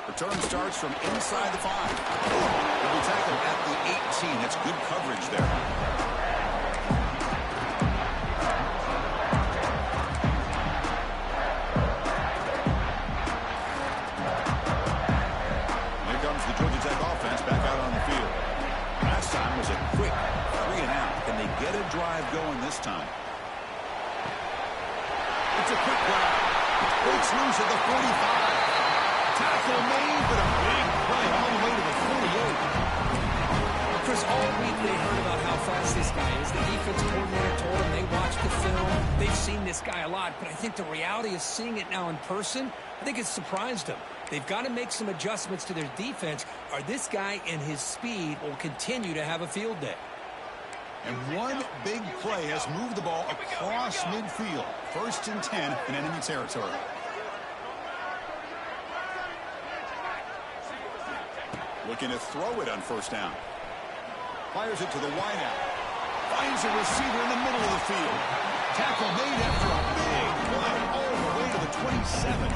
S1: Return starts from inside the 5. He'll be tackled at the 18. That's good coverage there. Here comes the Georgia Tech offense back out on the field. Last time was a quick 3 and out. Can they get a drive going this time? It's a quick grab. Breaks loose at the 45. Tackle made, but a big play all the way to the 48.
S2: Chris, all week they heard about how fast this guy is. The defense coordinator told them they watched the film. They've seen this guy a lot, but I think the reality of seeing it now in person, I think it's surprised them. They've got to make some adjustments to their defense, or this guy and his speed will continue to have a field day.
S1: And one big play has moved the ball across midfield. 1st and 10 in enemy territory. Looking to throw it on 1st down. Fires it to the wideout. Finds a receiver in the middle of the field. Tackle made after a big play all the way to the 27.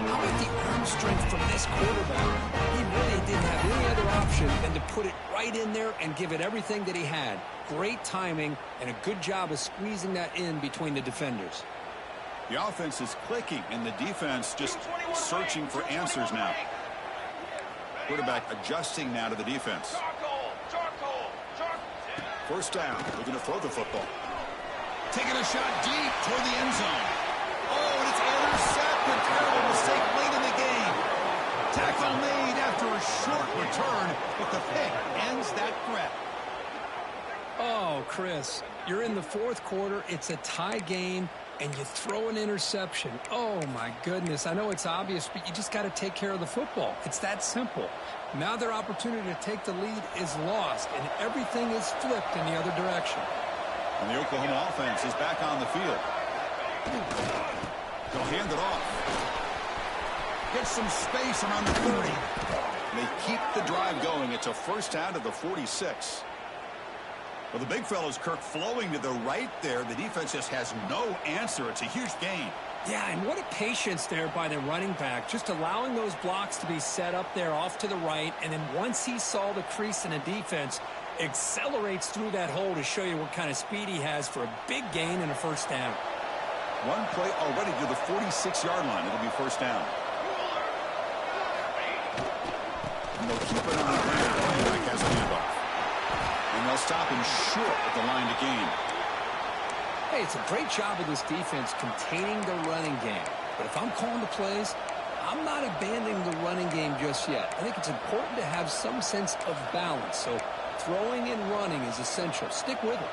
S2: How about the arm strength from this quarterback? He really didn't have any other option than to put it right in there and give it everything that he had. Great timing and a good job of squeezing that in between the defenders.
S1: The offense is clicking, and the defense just searching for answers now. Quarterback adjusting now to the defense. 1st down, looking to throw the football.
S4: Taking a shot deep toward the end zone. Oh, and it's intercepted. Terrible mistake late in the game. Tackle made after a short return, but the pick ends that threat.
S2: Oh, Chris, you're in the 4th quarter. It's a tie game, and you throw an interception. Oh, my goodness. I know it's obvious, but you just got to take care of the football. It's that simple. Now their opportunity to take the lead is lost, and everything is flipped in the other direction.
S1: And the Oklahoma offense is back on the field. They'll hand it off. Get some space around the 30. They keep the drive going. It's a 1st down to the 46. Well, the big fella's Kirk flowing to the right there. The defense just has no answer. It's a huge gain.
S2: Yeah, and what a patience there by the running back, just allowing those blocks to be set up there off to the right, and then once he saw the crease in the defense, accelerates through that hole to show you what kind of speed he has for a big gain and a 1st down.
S1: One play already to the 46-yard line. It'll be 1st down. And they'll keep it on the ground. Running back has a handoff. And they'll stop him short at the line to gain.
S2: Hey, it's a great job of this defense containing the running game. But if I'm calling the plays, I'm not abandoning the running game just yet. I think it's important to have some sense of balance. So throwing and running is essential. Stick with it.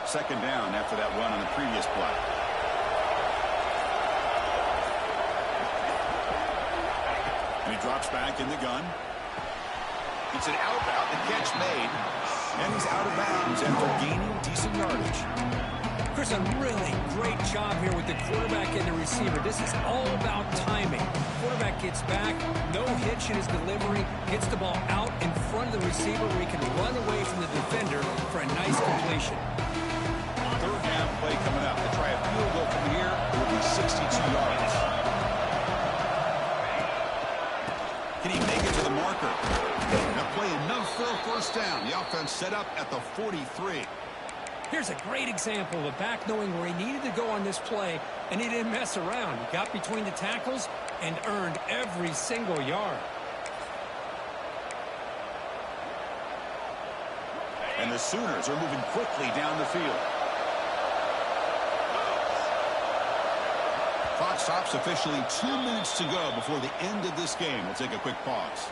S1: Second down after that run on the previous play. And he drops back in the gun. It's an out route. The catch made. And he's out of bounds after gaining decent yardage.
S2: Chris, a really great job here with the quarterback and the receiver. This is all about timing. Quarterback gets back, no hitch in his delivery, gets the ball out in front of the receiver where he can run away from the defender for a nice completion.
S1: Third down play coming up. To try a field goal from here, it will be 62 yards. Can he make it to the marker? That play enough for a first down. The offense set up at the 43.
S2: Here's a great example of a back knowing where he needed to go on this play, and he didn't mess around. He got between the tackles and earned every single yard.
S1: And the Sooners are moving quickly down the field. Clock stops officially 2 minutes to go before the end of this game. We'll take a quick pause.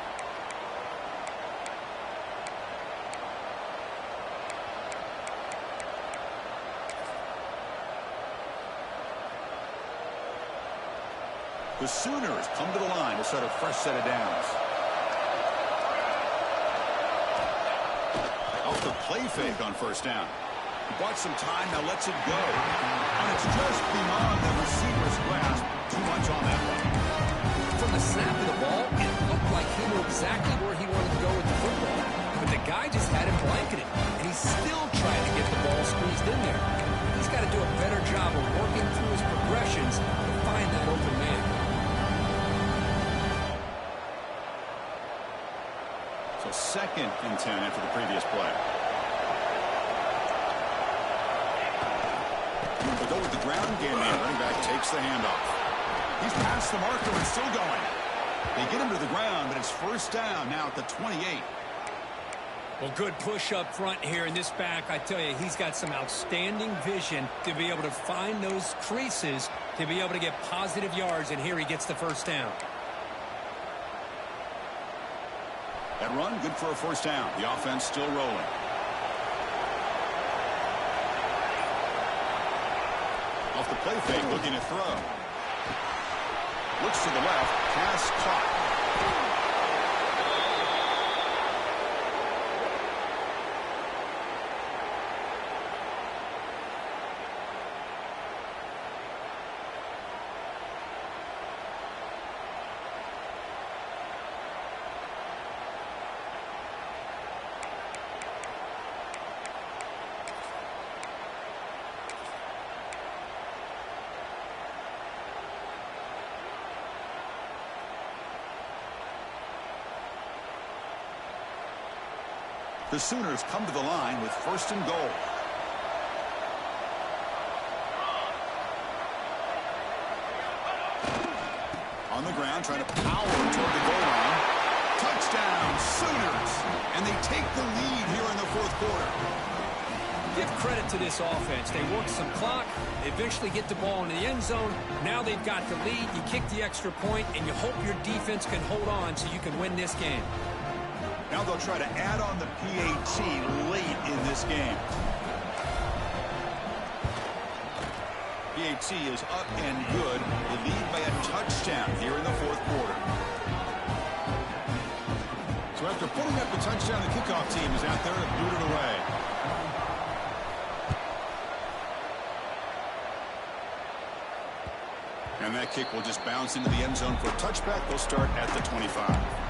S1: The Sooners come to the line to start a fresh set of downs. Off the play fake on first down. He bought some time, now lets it go. And it's just beyond the receiver's grasp. Too much on that one.
S2: From the snap of the ball, it looked like he knew exactly where he wanted to go with the football. But the guy just had him blanketed, and he's still trying to get the ball squeezed in there. He's got to do a better job of working through his progressions to find that open man.
S1: So 2nd and 10 after the previous play. To go with the ground game, running back takes the handoff. He's past the marker and still going. They get him to the ground, but it's first down now at the 28.
S2: Well, good push up front here in this back. I tell you, he's got some outstanding vision to be able to find those creases to be able to get positive yards, and here he gets the first down.
S1: That run, good for a first down. The offense still rolling. Off the play fake, looking to throw. Looks to the left, pass caught. The Sooners come to the line with first and goal. On the ground, trying to power toward the goal line. Touchdown, Sooners! And they take the lead here in the fourth quarter.
S2: Give credit to this offense. They work some clock. They eventually get the ball into the end zone. Now they've got the lead. You kick the extra point, and you hope your defense can hold on so you can win this game.
S1: Now they'll try to add on the PAT late in this game. PAT is up and good. They lead by a touchdown here in the fourth quarter. So after putting up the touchdown, the kickoff team is out there to boot it away. And that kick will just bounce into the end zone for a touchback. They'll start at the 25.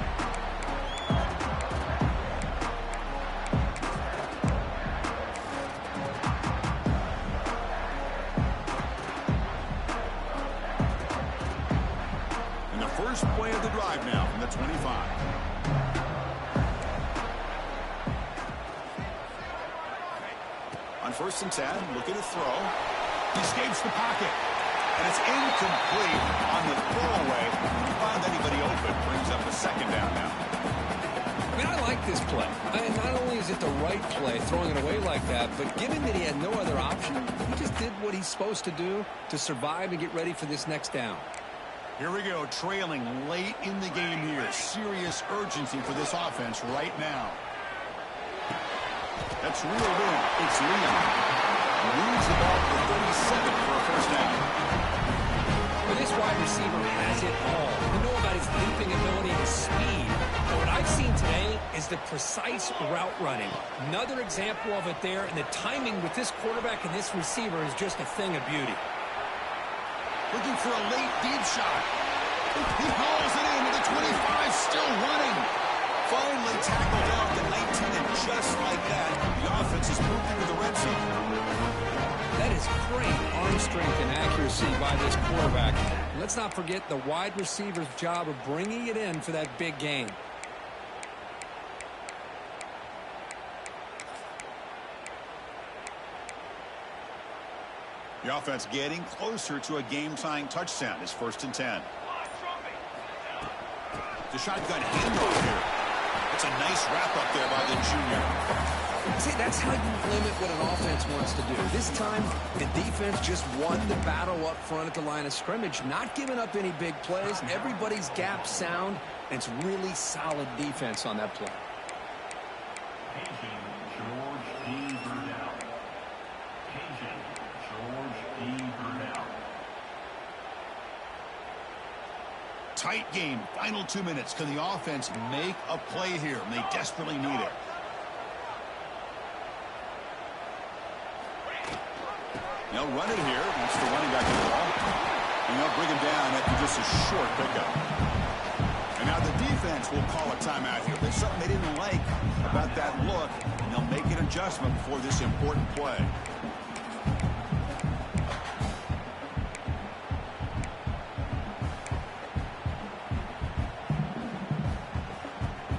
S1: First play of the drive now from the 25. On first and 10, looking to throw. He escapes the pocket. And it's incomplete on the throwaway. Found anybody open. Brings up a second down now.
S2: I mean, I like this play. Not only is it the right play, throwing it away like that, but given that he had no other option, he just did what he's supposed to do to survive and get ready for this next down.
S1: Here we go, trailing late in the game here. Serious urgency for this offense right now. That's reeled in. It's Leon. Moves the ball to 37 for a first down.
S2: Well, this wide receiver has it all. We know about his leaping ability and his speed. But what I've seen today is the precise route running. Another example of it there, and the timing with this quarterback and this receiver is just a thing of beauty.
S4: Looking for a late deep shot. He hauls it in to the 25, still running. Finally tackled off the 19, and just like that, the offense is moved into the red zone.
S2: That is great arm strength and accuracy by this quarterback. Let's not forget the wide receiver's job of bringing it in for that big gain.
S1: The offense getting closer to a game-tying touchdown. It's 1st and 10. The shotgun handoff here. It's a nice wrap-up there by the junior.
S2: See, that's how you limit what an offense wants to do. This time, the defense just won the battle up front at the line of scrimmage, not giving up any big plays. Everybody's gap sound, and it's really solid defense on that play.
S1: Tight game, final 2 minutes. Can the offense make a play here? And they desperately need it. They'll run it here. That's the running back in the ball. And they'll bring him down after just a short pickup. And now the defense will call a timeout here. There's something they didn't like about that look, and they'll make an adjustment before this important play.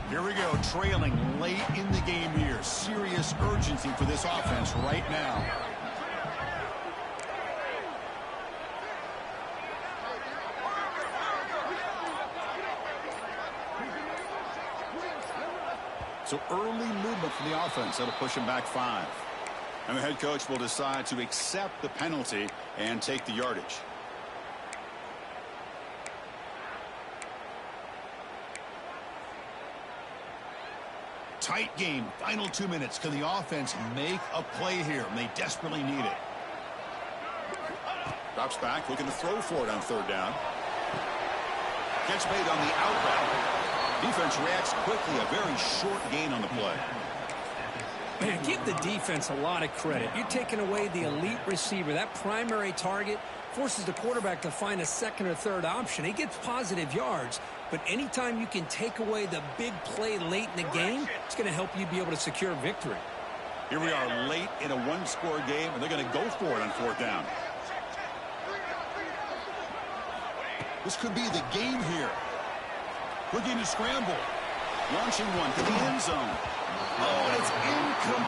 S1: Here we go, trailing late in the game here. Serious urgency for this offense right now. So early movement from the offense. That'll push him back 5. And the head coach will decide to accept the penalty and take the yardage. Tight game, final 2 minutes. Can the offense make a play here? And they desperately need it. Drops back, looking to throw for it on 3rd down. Catch made on the out route. Defense reacts quickly, a very short gain on the play.
S2: Man, give the defense a lot of credit. You're taking away the elite receiver. That primary target forces the quarterback to find a 2nd or 3rd option. He gets positive yards, but anytime you can take away the big play late in the game, it's going to help you be able to secure victory.
S1: Here we are late in a 1-score game, and they're going to go for it on 4th down. This could be the game here. Looking to scramble. Launching one to the end zone. Oh, it's incomplete.